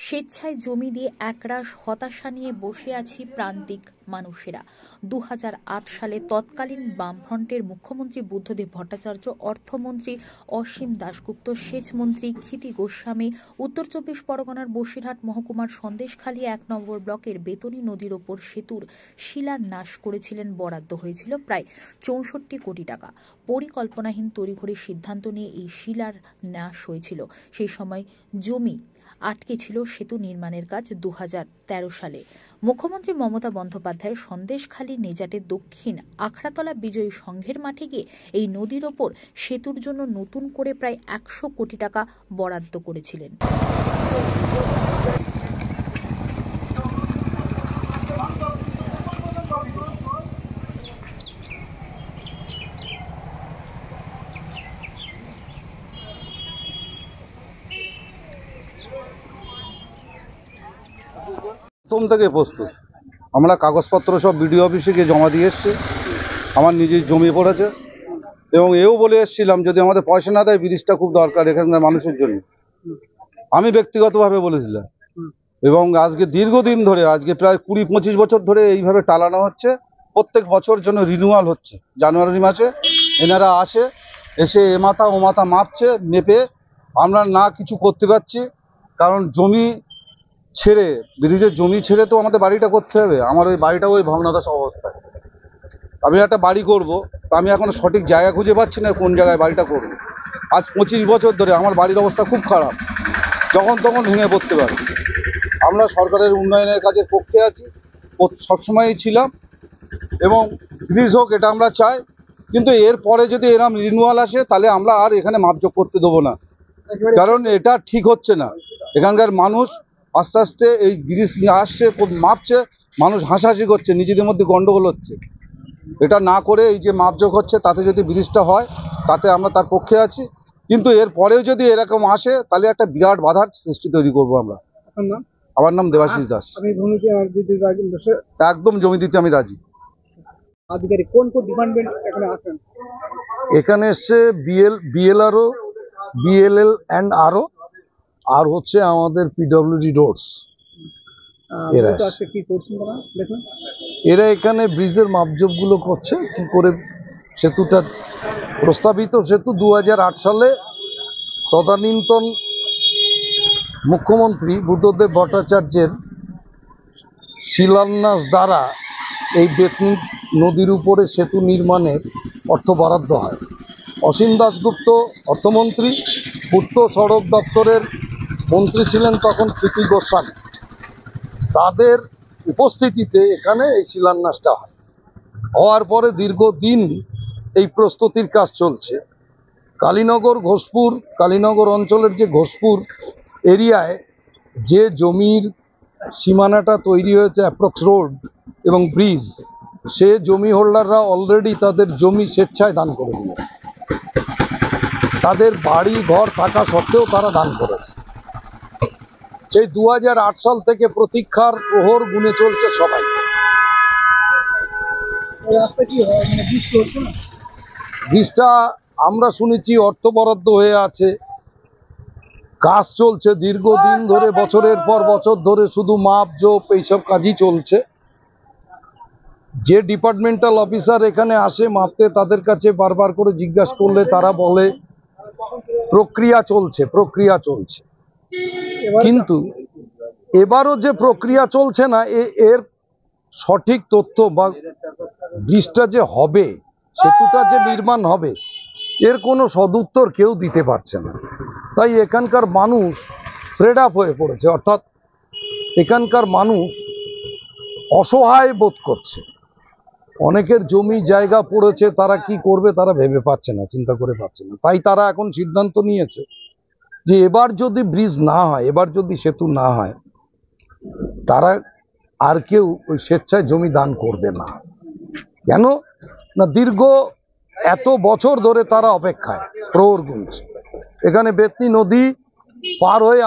স্বেচ্ছায় জমি দিয়ে একরাশ হতাশা নিয়ে বসে আছি প্রান্তিক মানুষেরা। 2008 সালে তৎকালীন বামফ্রন্টের মুখ্যমন্ত্রী বুদ্ধদেব ভট্টাচার্য, অর্থমন্ত্রী অসীম দাশগুপ্ত, সেচমন্ত্রী ক্ষিতি গোস্বামী উত্তর 24 পরগনার বসিরহাট মহকুমার সন্দেশখালী 1 নম্বর ব্লকের বেতনী নদীর ওপর সেতুর শিলান্যাস করেছিলেন। বরাদ্দ হয়েছিল প্রায় 64 কোটি টাকা। পরিকল্পনাহীন তড়িঘড়ি সিদ্ধান্ত নিয়ে এই শিলান্যাস হয়েছিল। সেই সময় জমি আটকে ছিল সেতু নির্মাণের কাজ 2013 সালে। মুখ্যমন্ত্রী মমতা বন্দ্যোপাধ্যায় সন্দেশখালী নেজাটের দক্ষিণ আখড়াতলা বিজয়ী সংঘের মাঠে গিয়ে এই নদীর ওপর সেতুর জন্য নতুন করে প্রায় 100 কোটি টাকা বরাদ্দ করেছিলেন। প্রথম থেকে প্রস্তুত। আমরা কাগজপত্র সব বিডিও অফিসে গিয়ে জমা দিয়ে এসছি। আমার নিজের জমি পড়েছে এবং এও বলে এসেছিলাম যদি আমাদের পয়সা না দেয় ব্রিজটা খুব দরকার এখানকার মানুষের জন্য। আমি ব্যক্তিগতভাবে বলেছিলাম এবং আজকে দীর্ঘদিন ধরে, আজকে প্রায় 20-25 বছর ধরে এইভাবে টালানো হচ্ছে। প্রত্যেক বছর জন্য রিনিউয়াল হচ্ছে। জানুয়ারি মাসে এনারা এসে এ মাথা ও মাথা মাপছে, মেপে আমরা না কিছু করতে পারছি। কারণ জমি ছেড়ে, ব্রিজের জমি ছেড়ে তো আমাদের বাড়িটা করতে হবে। আমার ওই বাড়িটা ওই ভগ্নদশা অবস্থায়। আমি একটা বাড়ি করব, তো আমি এখন সঠিক জায়গা খুঁজে পাচ্ছি না কোন জায়গায় বাড়িটা করব। আজ 25 বছর ধরে আমার বাড়ির অবস্থা খুব খারাপ, যখন তখন ভেঙে পড়তে পারে। আমরা সরকারের উন্নয়নের কাজের পক্ষে আছি, সবসময়ই ছিলাম, এবং ব্রিজ হোক এটা আমরা চাই। কিন্তু এরপরে যদি এরকম রিনিউয়াল আসে তাহলে আমরা আর এখানে মাপজোক করতে দেবো না, কারণ এটা ঠিক হচ্ছে না। এখানকার মানুষ আস্তে আস্তে এই ব্রিজ আসছে, মাপছে, মানুষ হাসাহাসি করছে, নিজেদের মধ্যে গন্ডগোল হচ্ছে। এটা না করে এই যে মাপজোক হচ্ছে তাতে যদি ব্রিজটা হয় তাতে আমরা তার পক্ষে আছি। কিন্তু এর পরেও যদি এরকম আসে তাহলে একটা বিরাট বাধার সৃষ্টি তৈরি করবো আমরা। আমার নাম দেবাশিস দাস। একদম জমি দিতে আমি রাজি। আধিকারিক কোন কোন ডিপার্টমেন্ট এখানে আসেন? এখানে এসছে বিএলআরও, বিএলএল অ্যান্ড আরও, আর হচ্ছে আমাদের পিডব্লিউডি রোডস। এরা এখানে ব্রিজের মাপজোপগুলো করছে, কি করে সেতুটা, প্রস্তাবিত সেতু 2008 সালে তদানীন্তন মুখ্যমন্ত্রী বুদ্ধদেব ভট্টাচার্যের শিলান্যাস দ্বারা এই বেতনী নদীর উপরে সেতু নির্মাণের অর্থ বরাদ্দ হয়। অসীম দাশগুপ্ত অর্থমন্ত্রী, পূর্ত সড়ক দপ্তরের মন্ত্রী ছিলেন তখন ক্ষিতি গোস্বামী। তাদের উপস্থিতিতে এখানে এই শিলান্যাসটা হয়। হওয়ার পরে দীর্ঘদিন এই প্রস্তুতির কাজ চলছে। কালীনগর অঞ্চলের যে ঘোষপুর এরিয়ায় যে জমির সীমানাটা তৈরি হয়েছে, অ্যাপ্রক্স রোড এবং ব্রিজ, সে জমি হোল্ডাররা অলরেডি তাদের জমি স্বেচ্ছায় দান করে দিয়েছে। তাদের বাড়ি ঘর থাকা সত্ত্বেও তারা দান করেছে। সেই 2008 সাল থেকে প্রতীক্ষার প্রহর গুনে চলছে সবাই। রাস্তা কি হয়, মানে বৃষ্টি হচ্ছে না? ব্রিজটা আমরা শুনেছি অর্থ বরাদ্দ হয়ে আছে, কাজ চলছে দীর্ঘদিন ধরে, বছরের পর বছর ধরে শুধু মাপজোপ এইসব কাজই চলছে। যে ডিপার্টমেন্টাল অফিসার এখানে আসে মাপতে, তাদের কাছে বারবার করে জিজ্ঞাসা করলে তারা বলে প্রক্রিয়া চলছে। কিন্তু এবারও যে প্রক্রিয়া চলছে না, এর সঠিক তথ্য বা ব্রিজটা যে হবে, সেতুটা যে নির্মাণ হবে, এর কোনো সদুত্তর কেউ দিতে পারছে না। তাই এখানকার মানুষ ফেড আপ হয়ে পড়েছে, অর্থাৎ এখানকার মানুষ অসহায় বোধ করছে। অনেকের জমি জায়গা পড়েছে, তারা কি করবে তারা ভেবে পাচ্ছে না, চিন্তা করে পাচ্ছে না। তাই তারা এখন সিদ্ধান্ত নিয়েছে যে এবার যদি ব্রিজ না হয়, এবার যদি সেতু না হয়, তারা আর কেউ ওই স্বেচ্ছায় জমি দান করবে না। কেন না, দীর্ঘ এত বছর ধরে তারা অপেক্ষায় প্রহর গুনছে। এখানে বেতনী নদী পার হয়ে